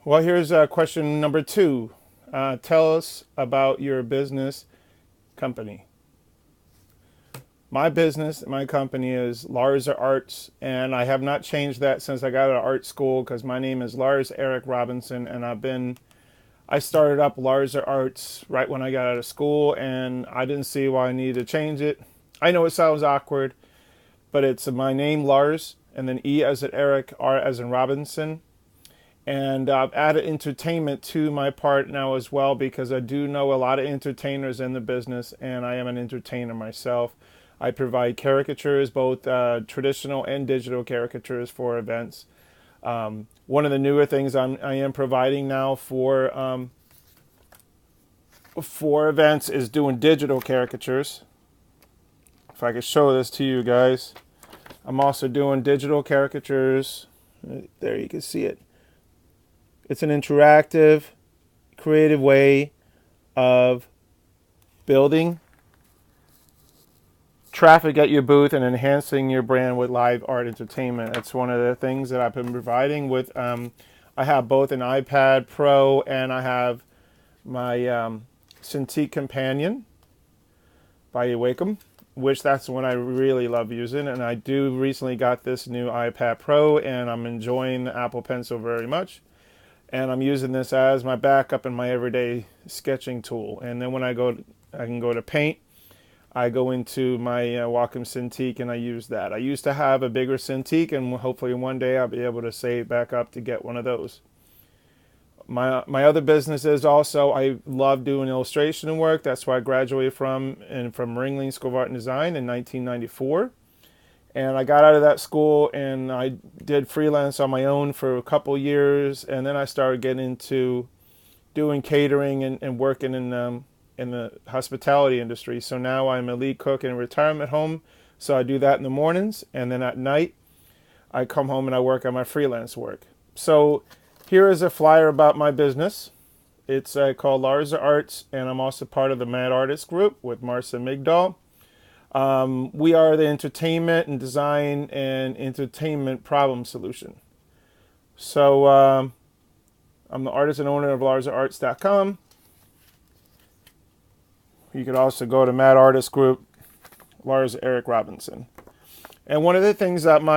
Well, here's question number 2. Tell us about your business company. My business, my company is Lars-Erik Arts, and I have not changed that since I got out of art school because my name is Lars-Erik Robinson, and I started up Lars-Erik Arts right when I got out of school, and I didn't see why I needed to change it. I know it sounds awkward, but it's my name, Lars, and then E as in Eric, R as in Robinson. And I've added entertainment to my part now as well because I do know a lot of entertainers in the business, and I am an entertainer myself. I provide caricatures, both traditional and digital caricatures for events. One of the newer things I am providing now for events is doing digital caricatures. If I could show this to you guys. I'm also doing digital caricatures. There, you can see it. It's an interactive, creative way of building traffic at your booth and enhancing your brand with live art entertainment. That's one of the things that I've been providing with. I have both an iPad Pro and I have my Cintiq Companion by Wacom, which that's one I really love using. And I do recently got this new iPad Pro, and I'm enjoying the Apple Pencil very much. And I'm using this as my backup and my everyday sketching tool. And then when I can go to Paint. I go into my Wacom Cintiq and I use that. I used to have a bigger Cintiq, and hopefully one day I'll be able to save back up to get one of those. My other business is also I love doing illustration work. That's where I graduated from Ringling School of Art and Design in 1994. And I got out of that school and I did freelance on my own for a couple years, and then I started getting into doing catering and working in the hospitality industry. So now I'm a lead cook in a retirement home. So I do that in the mornings, and then at night I come home and I work on my freelance work. So here is a flyer about my business. It's called Lars-Erik Arts, and I'm also part of the Mad Artist Group with Marcia Migdal. We are the entertainment and design and entertainment problem solution. So I'm the artist and owner of LarsArts.com. You could also go to Mad Artist Group, Lars-Erik Robinson. And one of the things that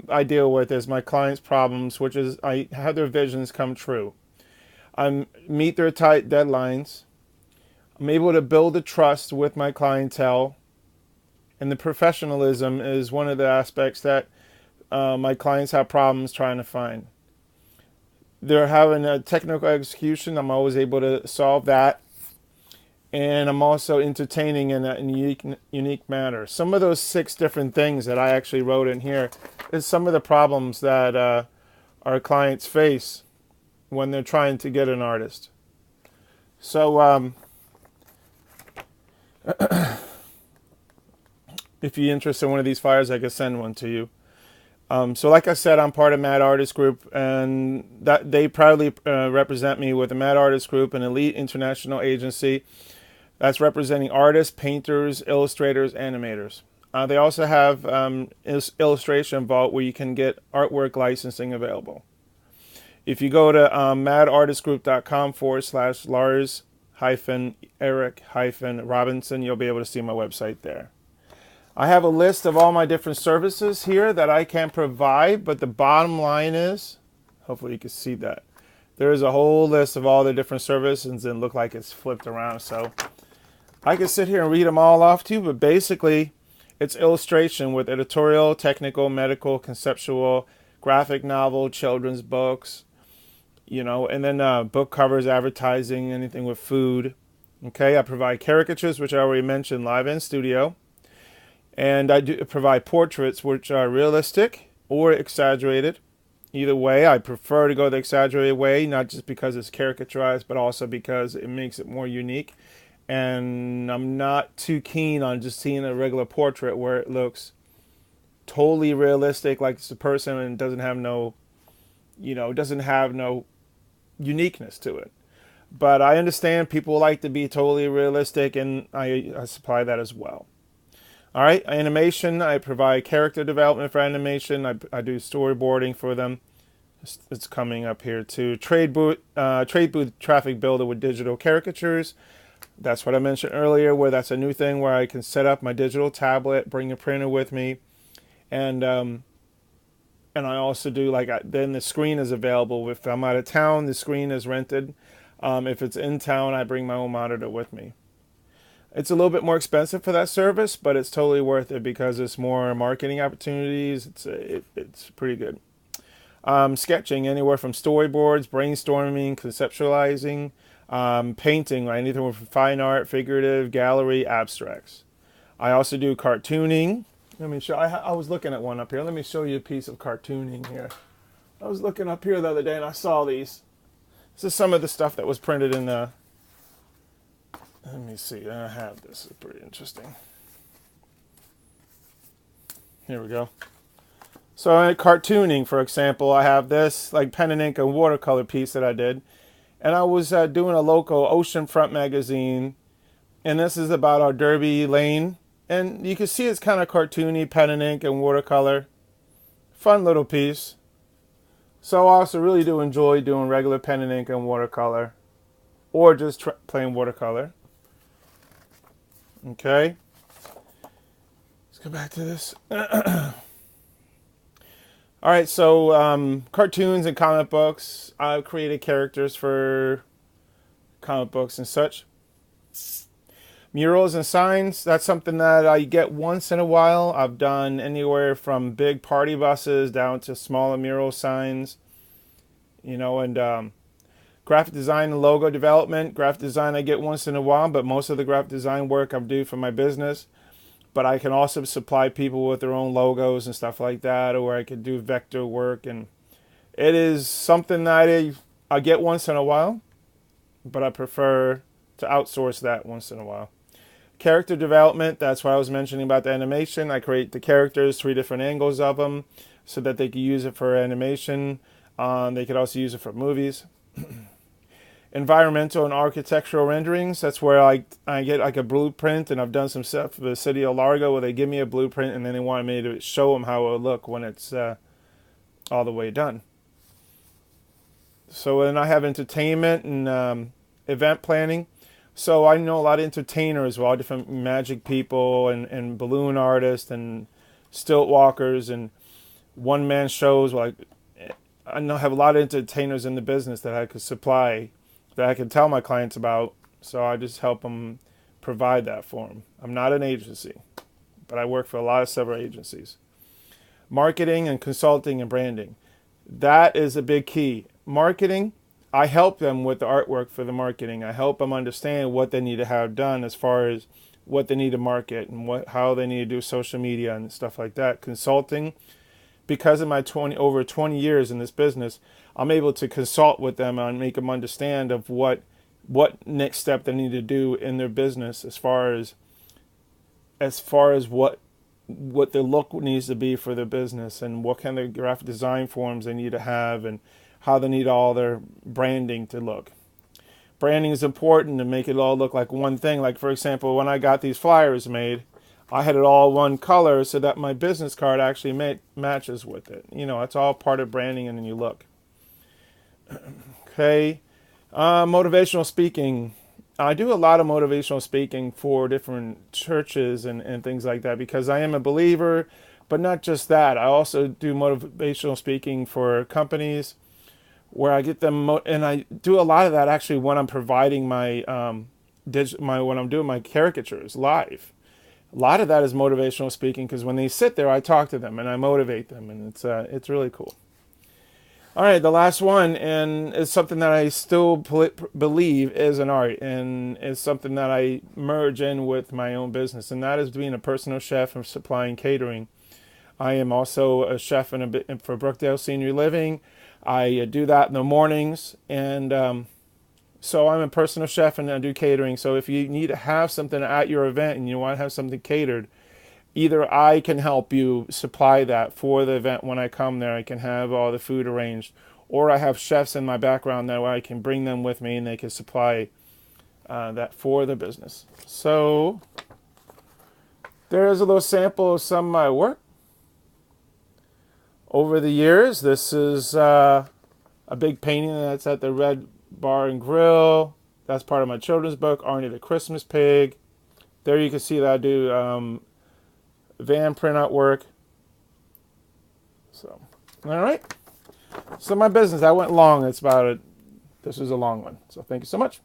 I deal with is my clients' problems, which is I have their visions come true. I meet their tight deadlines. I'm able to build a trust with my clientele. And the professionalism is one of the aspects that my clients have problems trying to find. They're having a technical execution. I'm always able to solve that. And I'm also entertaining in a unique manner. Some of those 6 different things that I actually wrote in here is some of the problems that our clients face when they're trying to get an artist. So if you're interested in one of these flyers, I can send one to you. So like I said, I'm part of Mad Artist Group, and that they proudly represent me with the Mad Artist Group, an elite international agency that's representing artists, painters, illustrators, animators. They also have Illustration Vault, where you can get artwork licensing available. If you go to madartistgroup.com/Lars-Erik-Robinson, you'll be able to see my website there. I have a list of all my different services here that I can provide, but the bottom line is, hopefully you can see that, there is a whole list of all the different services and look like it's flipped around. So I can sit here and read them all off to you, but basically it's illustration with editorial, technical, medical, conceptual, graphic novel, children's books, and then book covers, advertising, anything with food. Okay, I provide caricatures, which I already mentioned, live in studio. And I do provide portraits, which are realistic or exaggerated. Either way, I prefer to go the exaggerated way, not just because it's caricaturized, but also because it makes it more unique. And I'm not too keen on just seeing a regular portrait where it looks totally realistic, like it's a person, and doesn't have no uniqueness to it. But I understand people like to be totally realistic, and I supply that as well. All right, animation, I provide character development for animation. I do storyboarding for them. It's coming up here too. Trade booth traffic builder with digital caricatures. That's what I mentioned earlier, where that's a new thing where I can set up my digital tablet, bring a printer with me, and I also do then the screen is available. If I'm out of town, the screen is rented. If it's in town, I bring my own monitor with me. It's a little bit more expensive for that service, but it's totally worth it because it's more marketing opportunities. It's pretty good. Sketching, anywhere from storyboards, brainstorming, conceptualizing, painting, anything from fine art, figurative, gallery, abstracts. I also do cartooning. Let me show. I was looking at one up here. Let me show you a piece of cartooning here. I was looking up here the other day and I saw these. This is some of the stuff that was printed in the. Let me see. I have this. It's pretty interesting. Here we go. So in cartooning, for example, I have this like pen and ink and watercolor piece that I did. And I was doing a local oceanfront magazine. And this is about our Derby Lane. And you can see it's kind of cartoony, pen and ink and watercolor. Fun little piece. So I also really do enjoy doing regular pen and ink and watercolor. Or just plain watercolor. Okay. Let's go back to this. All right, so cartoons and comic books. I've created characters for comic books and such. Murals and signs, that's something that I get once in a while. I've done anywhere from big party buses down to smaller mural signs. And graphic design and logo development. Graphic design I get once in a while, but most of the graphic design work I do for my business. But I can also supply people with their own logos and stuff like that, or I could do vector work. And it is something that I get once in a while, but I prefer to outsource that once in a while. Character development, that's what I was mentioning about the animation. I create the characters, 3 different angles of them, so that they can use it for animation. They could also use it for movies. Environmental and architectural renderings. That's where I get like a blueprint, and I've done some stuff for the city of Largo where they give me a blueprint and then they want me to show them how it will look when it's all the way done. So then I have entertainment and event planning. So I know a lot of entertainers, well, different magic people and balloon artists and stilt walkers and one-man shows. Well, I have a lot of entertainers in the business that I could supply, that I can tell my clients about, so I just help them provide that for them. I'm not an agency, but I work for several agencies. Marketing and consulting and branding. That is a big key. Marketing, I help them with the artwork for the marketing. I help them understand what they need to have done as far as what they need to market and how they need to do social media and stuff like that. Consulting, because of my over 20 years in this business, I'm able to consult with them and make them understand of what next step they need to do in their business as far as what the look needs to be for their business and what kind of graphic design forms they need to have and how they need all their branding to look. Branding is important to make it all look like one thing. Like, for example, when I got these flyers made, I had it all one color so that my business card actually matches with it. It's all part of branding and then you look. Okay. Motivational speaking. I do a lot of motivational speaking for different churches and things like that because I am a believer, but not just that. I also do motivational speaking for companies where I get them, and I do a lot of that actually when I'm providing when I'm doing my caricatures live. A lot of that is motivational speaking because when they sit there, I talk to them and I motivate them, and it's really cool. All right, the last one, and it's something that I still believe is an art, and it's something that I merge in with my own business, and that is being a personal chef and supplying catering. I am also a chef for Brookdale Senior Living. I do that in the mornings, and so I'm a personal chef and I do catering. So if you need to have something at your event and you want to have something catered, either I can help you supply that for the event when I come there. I can have all the food arranged, or I have chefs in my background that I can bring them with me and they can supply that for the business. So there's a little sample of some of my work. over the years. This is a big painting that's at the Red Bar and Grill. That's part of my children's book, Arnie the Christmas Pig. There you can see that I do van printout work. So, all right. So my business, that went long. This is a long one. So thank you so much.